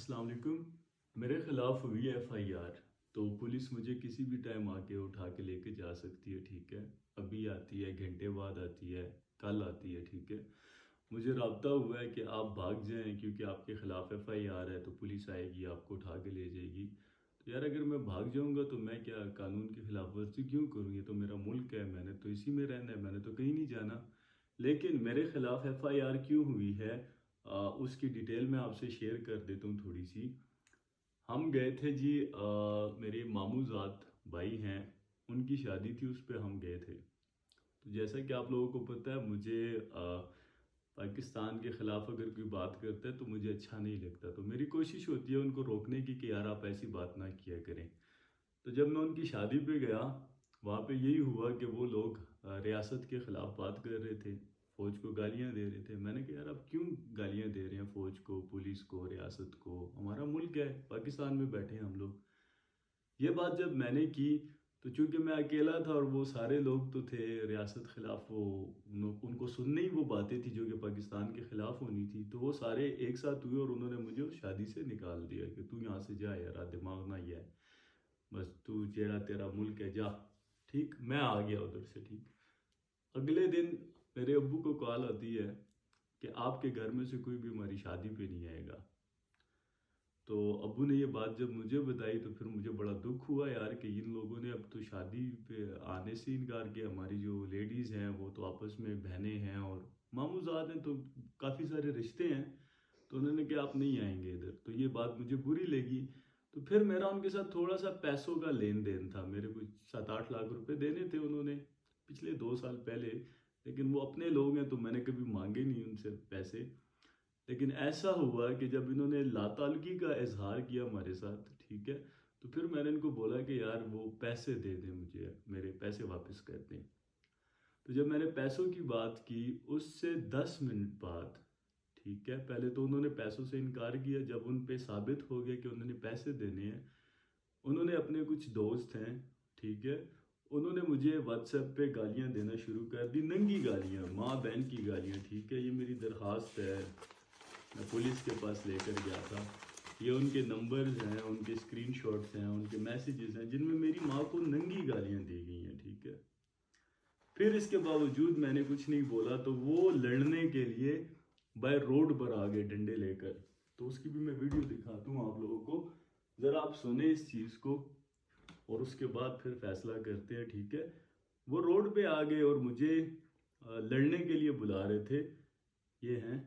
السلام علیکم. میرے خلاف ہوئی ایف آئی آر. تو پولیس مجھے کسی بھی ٹائم آ کے اٹھا کے لے کے جا سکتی ہے. ٹھیک ہے, ابھی آتی ہے, گھنٹے بعد آتی ہے, کل آتی ہے. ٹھیک ہے, مجھے رابطہ ہوا ہے کہ آپ بھاگ جائیں کیونکہ آپ کے خلاف ایف آئی آر ہے, تو پولیس آئے گی, آپ کو اٹھا کے لے جائے گی. تو یار اگر میں بھاگ جاؤں گا تو میں کیا قانون کی خلاف ورزی کیوں کروں؟ یہ تو میرا ملک ہے, میں نے تو اسی میں رہنا ہے, میں نے تو کہیں نہیں جانا. لیکن میرے خلاف ایف آئی آر کیوں ہوئی ہے اس کی ڈیٹیل میں آپ سے شیئر کر دیتا ہوں تھوڑی سی. ہم گئے تھے جی, میرے ماموں زاد بھائی ہیں, ان کی شادی تھی, اس پہ ہم گئے تھے. تو جیسا کہ آپ لوگوں کو پتہ ہے, مجھے پاکستان کے خلاف اگر کوئی بات کرتا ہے تو مجھے اچھا نہیں لگتا. تو میری کوشش ہوتی ہے ان کو روکنے کی کہ یار آپ ایسی بات نہ کیا کریں. تو جب میں ان کی شادی پہ گیا, وہاں پہ یہی ہوا کہ وہ لوگ ریاست کے خلاف بات کر رہے تھے, فوج کو گالیاں دے رہے تھے. میں نے کہا یار آپ کیوں گالیاں دے رہے ہیں فوج کو, پولیس کو, ریاست کو؟ ہمارا ملک ہے, پاکستان میں بیٹھے ہیں ہم لوگ. یہ بات جب میں نے کی تو چونکہ میں اکیلا تھا اور وہ سارے لوگ تو تھے ریاست خلاف, وہ ان کو سننے ہی وہ باتیں تھی جو کہ پاکستان کے خلاف ہونی تھی. تو وہ سارے ایک ساتھ ہوئے اور انہوں نے مجھے اس شادی سے نکال دیا کہ تو یہاں سے جا یار, دماغ نہ یہ ہے, بس تو جیڑا تیرا ملک ہے جا. ٹھیک, میں آ گیا ادھر سے. ٹھیک, اگلے دن میرے ابو کو کال آتی ہے کہ آپ کے گھر میں سے کوئی بھی ہماری شادی پہ نہیں آئے گا. تو ابو نے یہ بات جب مجھے بتائی تو پھر مجھے بڑا دکھ ہوا یار کہ ان لوگوں نے اب تو شادی پہ آنے سے انکار کیا. ہماری جو لیڈیز ہیں وہ تو آپس میں بہنیں ہیں اور ماموں زاد ہیں, تو کافی سارے رشتے ہیں, تو انہوں نے کہا آپ نہیں آئیں گے ادھر. تو یہ بات مجھے بری لگی. تو پھر میرا ان کے ساتھ تھوڑا سا پیسوں کا لین دین تھا. میرے کچھ 7-8 لاکھ روپے دینے تھے انہوں نے پچھلے 2 سال پہلے, لیکن وہ اپنے لوگ ہیں تو میں نے کبھی مانگے نہیں ان سے پیسے. لیکن ایسا ہوا کہ جب انہوں نے لا تعلقی کا اظہار کیا ہمارے ساتھ, ٹھیک ہے, تو پھر میں نے ان کو بولا کہ یار وہ پیسے دے دیں مجھے, میرے پیسے واپس کر دیں. تو جب میں نے پیسوں کی بات کی اس سے 10 منٹ بعد, ٹھیک ہے, پہلے تو انہوں نے پیسوں سے انکار کیا. جب ان پہ ثابت ہو گیا کہ انہوں نے پیسے دینے ہیں, انہوں نے اپنے کچھ دوست ہیں, ٹھیک ہے, انہوں نے مجھے واٹس ایپ پہ گالیاں دینا شروع کر دی, ننگی گالیاں, ماں بہن کی گالیاں. ٹھیک ہے, یہ میری درخواست ہے, میں پولیس کے پاس لے کر گیا تھا. یہ ان کے نمبرز ہیں, ان کے اسکرین شاٹس ہیں, ان کے میسیجز ہیں جن میں میری ماں کو ننگی گالیاں دی گئی ہیں. ٹھیک ہے, پھر اس کے باوجود میں نے کچھ نہیں بولا تو وہ لڑنے کے لیے بائی روڈ پر آ گئے ڈنڈے لے کر. تو اس کی بھی میں ویڈیو دکھاتا ہوں آپ لوگوں کو, ذرا آپ سنیں اس چیز کو اور اس کے بعد پھر فیصلہ کرتے ہیں. ٹھیک ہے, وہ روڈ پہ آ گئے اور مجھے لڑنے کے لیے بلا رہے تھے. یہ ہیں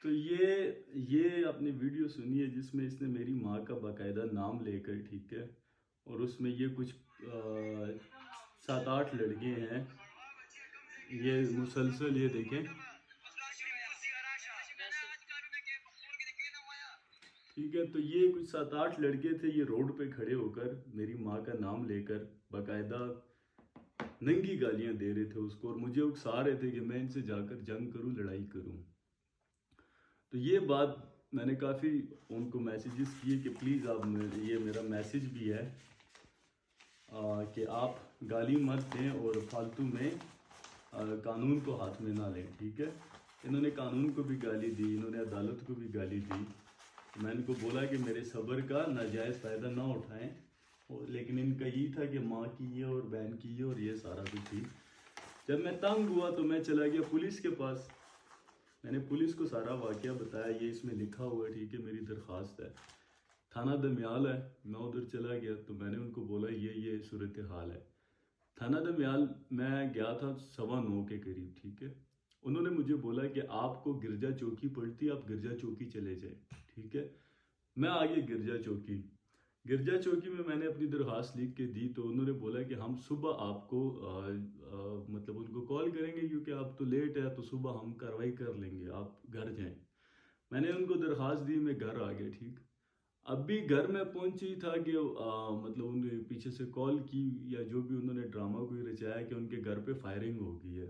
تو یہ اپنی ویڈیو سنی ہے جس میں اس نے میری ماں کا باقاعدہ نام لے کر, ٹھیک ہے, اور اس میں یہ کچھ 7-8 لڑکے ہیں, یہ مسلسل یہ دیکھیں. ٹھیک ہے, تو یہ کچھ 7-8 لڑکے تھے, یہ روڈ پہ کھڑے ہو کر میری ماں کا نام لے کر باقاعدہ ننگی گالیاں دے رہے تھے اس کو, اور مجھے اکسا رہے تھے کہ میں ان سے جا کر جنگ کروں, لڑائی کروں. تو یہ بات میں نے کافی ان کو میسیجز کیے کہ پلیز آپ, یہ میرا میسیج بھی ہے کہ آپ گالی مت دیں اور فالتو میں قانون کو ہاتھ میں نہ لیں. ٹھیک ہے, انہوں نے قانون کو بھی گالی دی, انہوں نے عدالت کو بھی گالی دی. میں ان کو بولا کہ میرے صبر کا ناجائز فائدہ نہ اٹھائیں, لیکن ان کا یہ تھا کہ ماں کی یہ اور بہن کی یہ اور یہ سارا کچھ تھی. جب میں تنگ ہوا تو میں چلا گیا پولیس کے پاس. میں نے پولیس کو سارا واقعہ بتایا, یہ اس میں لکھا ہوا ہے, ٹھیک ہے, میری درخواست ہے. تھانہ دمیال ہے, میں ادھر چلا گیا تو میں نے ان کو بولا یہ صورتحال ہے. تھانہ دمیال میں گیا تھا 9:15 کے قریب. ٹھیک ہے, انہوں نے مجھے بولا کہ آپ کو گرجا چوکی پڑتی, آپ گرجا چوکی چلے جائیں. ٹھیک ہے, میں آ گیا گرجا چوکی. گرجا چوکی میں نے اپنی درخواست لکھ کے دی تو انہوں نے بولا کہ ہم صبح آپ کو مطلب ان کو کال کریں گے کیونکہ آپ تو لیٹ ہے, تو صبح ہم کارروائی کر لیں گے, آپ گھر جائیں. میں نے ان کو درخواست دی, میں گھر آ گیا. ٹھیک, اب بھی گھر میں پہنچی تھا کہ مطلب ان نے پیچھے سے کال کی یا جو بھی انہوں نے ڈرامہ کوئی رچایا کہ ان کے گھر پہ فائرنگ ہو گئی ہے.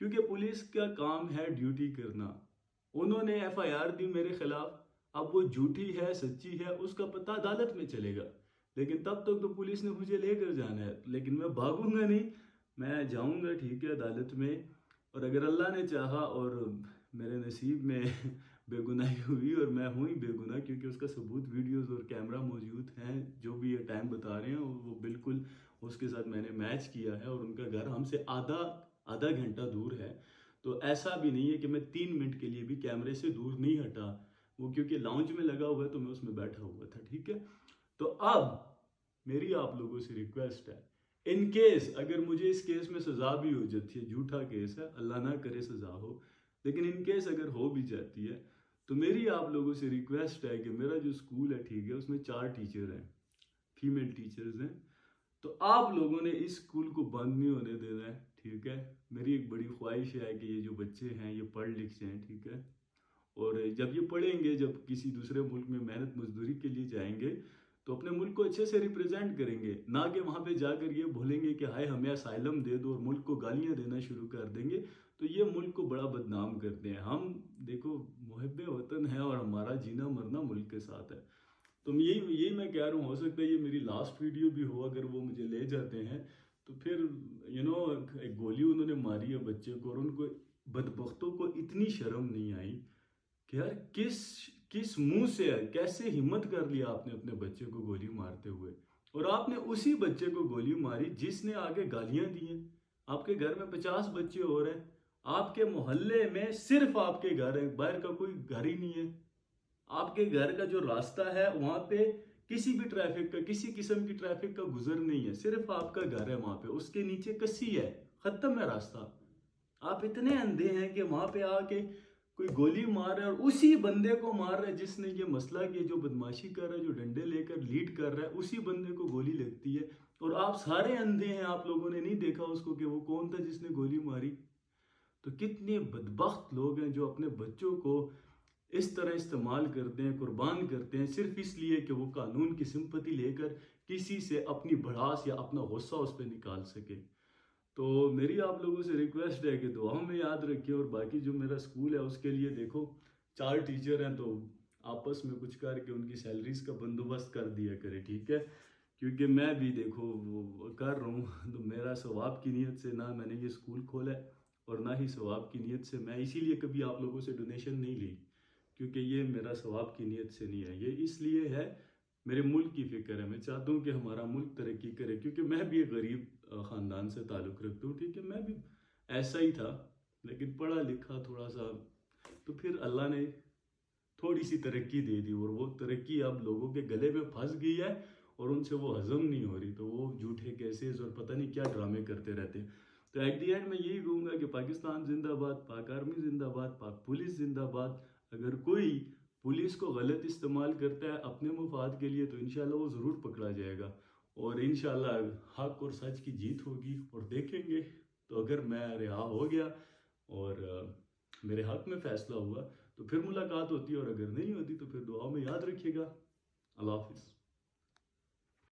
کیونکہ پولیس کا کام ہے ڈیوٹی کرنا. انہوں نے ایف آئی آر دی میرے خلاف، اب وہ جھوٹی ہے سچی ہے اس کا پتہ عدالت میں چلے گا، لیکن تب تک تو پولیس نے مجھے لے کر جانا ہے. لیکن میں بھاگوں گا نہیں، میں جاؤں گا ٹھیک ہے عدالت میں. اور اگر اللہ نے چاہا اور میرے نصیب میں بے گناہی ہوئی اور میں ہوں ہی بے گناہ، کیونکہ اس کا ثبوت ویڈیوز اور کیمرہ موجود ہیں، جو بھی یہ ٹائم بتا رہے ہیں وہ بالکل اس کے ساتھ میں نے میچ کیا ہے، اور ان کا گھر ہم سے آدھا گھنٹہ دور ہے. تو ایسا بھی نہیں ہے کہ میں 3 منٹ کے لیے بھی کیمرے سے دور نہیں ہٹا، وہ کیونکہ لاؤنج میں لگا ہوا ہے تو میں اس میں بیٹھا ہوا تھا ٹھیک ہے. تو اب میری آپ لوگوں سے ریکویسٹ ہے، ان کیس اگر مجھے اس کیس میں سزا بھی ہو جاتی ہے، جھوٹا کیس ہے اللہ نہ کرے سزا ہو، لیکن ان کیس اگر ہو بھی جاتی ہے تو میری آپ لوگوں سے ریکویسٹ ہے کہ میرا جو اسکول ہے ٹھیک ہے اس میں 4 ٹیچر ہیں، فیمیل ٹیچرز ہیں. تو آپ لوگوں نے اس اسکول کو بند نہیں ہونے دینا ہے ٹھیک ہے. میری ایک بڑی خواہش ہے کہ یہ جو بچے ہیں یہ پڑھ لکھ جائیں ٹھیک ہے. اور جب یہ پڑھیں گے، جب کسی دوسرے ملک میں محنت مزدوری کے لیے جائیں گے تو اپنے ملک کو اچھے سے ریپرزینٹ کریں گے، نہ کہ وہاں پہ جا کر یہ بولیں گے کہ ہائے ہمیں اسائلم دے دو اور ملک کو گالیاں دینا شروع کر دیں گے. تو یہ ملک کو بڑا بدنام کرتے ہیں. ہم دیکھو محب وطن ہیں اور ہمارا جینا مرنا ملک کے ساتھ ہے. تو یہی میں کہہ رہا ہوں، ہو سکتا ہے یہ میری لاسٹ ویڈیو بھی ہو اگر وہ مجھے لے جاتے ہیں تو پھر ایک گولی انہوں نے ماری ہے بچے کو، اور ان کو بدبختوں کو اتنی شرم نہیں آئی کہ یار کس منہ سے ہے، کیسے ہمت کر لیا آپ نے اپنے بچے کو گولی مارتے ہوئے. اور آپ نے اسی بچے کو گولی ماری جس نے آگے گالیاں دی ہیں. آپ کے گھر میں 50 بچے ہو رہے ہیں، آپ کے محلے میں صرف آپ کے گھر ہے، باہر کا کوئی گھر ہی نہیں ہے. آپ کے گھر کا جو راستہ ہے وہاں پہ کسی بھی ٹریفک کا، کسی قسم کی ٹریفک کا گزر نہیں ہے، صرف آپ کا گھر ہے وہاں پہ، اس کے نیچے کسی ہے، ختم ہے راستہ. آپ اتنے اندھے ہیں کہ وہاں پہ آ کے کوئی گولی مار رہا ہے اور اسی بندے کو مار رہا ہے جس نے یہ مسئلہ کیا، جو بدماشی کر رہا ہے، جو ڈنڈے لے کر لیڈ کر رہا ہے، اسی بندے کو گولی لگتی ہے. اور آپ سارے اندھے ہیں، آپ لوگوں نے نہیں دیکھا اس کو کہ وہ کون تھا جس نے گولی ماری. تو کتنے بدبخت لوگ ہیں جو اپنے بچوں کو اس طرح استعمال کرتے ہیں، قربان کرتے ہیں، صرف اس لیے کہ وہ قانون کی سمپتی لے کر کسی سے اپنی بھڑاس یا اپنا غصہ اس پہ نکال سکے. تو میری آپ لوگوں سے ریکویسٹ ہے کہ دعاؤں میں یاد رکھیں. اور باقی جو میرا اسکول ہے اس کے لیے دیکھو 4 ٹیچر ہیں تو آپس میں کچھ کر کے ان کی سیلریز کا بندوبست کر دیا کرے ٹھیک ہے. کیونکہ میں بھی دیکھو وہ کر رہا ہوں تو میرا ثواب کی نیت سے نہ میں نے یہ اسکول کھولا ہے اور نہ ہی ثواب کی نیت سے، میں اسی لیے کبھی آپ لوگوں سے ڈونیشن نہیں لی، کیونکہ یہ میرا ثواب کی نیت سے نہیں ہے. یہ اس لیے ہے میرے ملک کی فکر ہے، میں چاہتا ہوں کہ ہمارا ملک ترقی کرے، کیونکہ میں بھی ایک غریب خاندان سے تعلق رکھتا ہوں ٹھیک ہے. میں بھی ایسا ہی تھا لیکن پڑھا لکھا تھوڑا سا، تو پھر اللہ نے تھوڑی سی ترقی دے دی اور وہ ترقی اب لوگوں کے گلے میں پھنس گئی ہے اور ان سے وہ ہضم نہیں ہو رہی، تو وہ جھوٹے کیسز اور پتہ نہیں کیا ڈرامے کرتے رہتے ہیں. تو ایٹ دی اینڈ میں یہی کہوں گا کہ پاکستان زندہ باد، پاک آرمی زندہ باد، پاک پولیس زندہ باد. اگر کوئی پولیس کو غلط استعمال کرتا ہے اپنے مفاد کے لیے تو انشاءاللہ وہ ضرور پکڑا جائے گا، اور انشاءاللہ حق اور سچ کی جیت ہوگی. اور دیکھیں گے تو اگر میں رہا ہو گیا اور میرے حق میں فیصلہ ہوا تو پھر ملاقات ہوتی ہے، اور اگر نہیں ہوتی تو پھر دعاؤں میں یاد رکھیے گا. اللہ حافظ.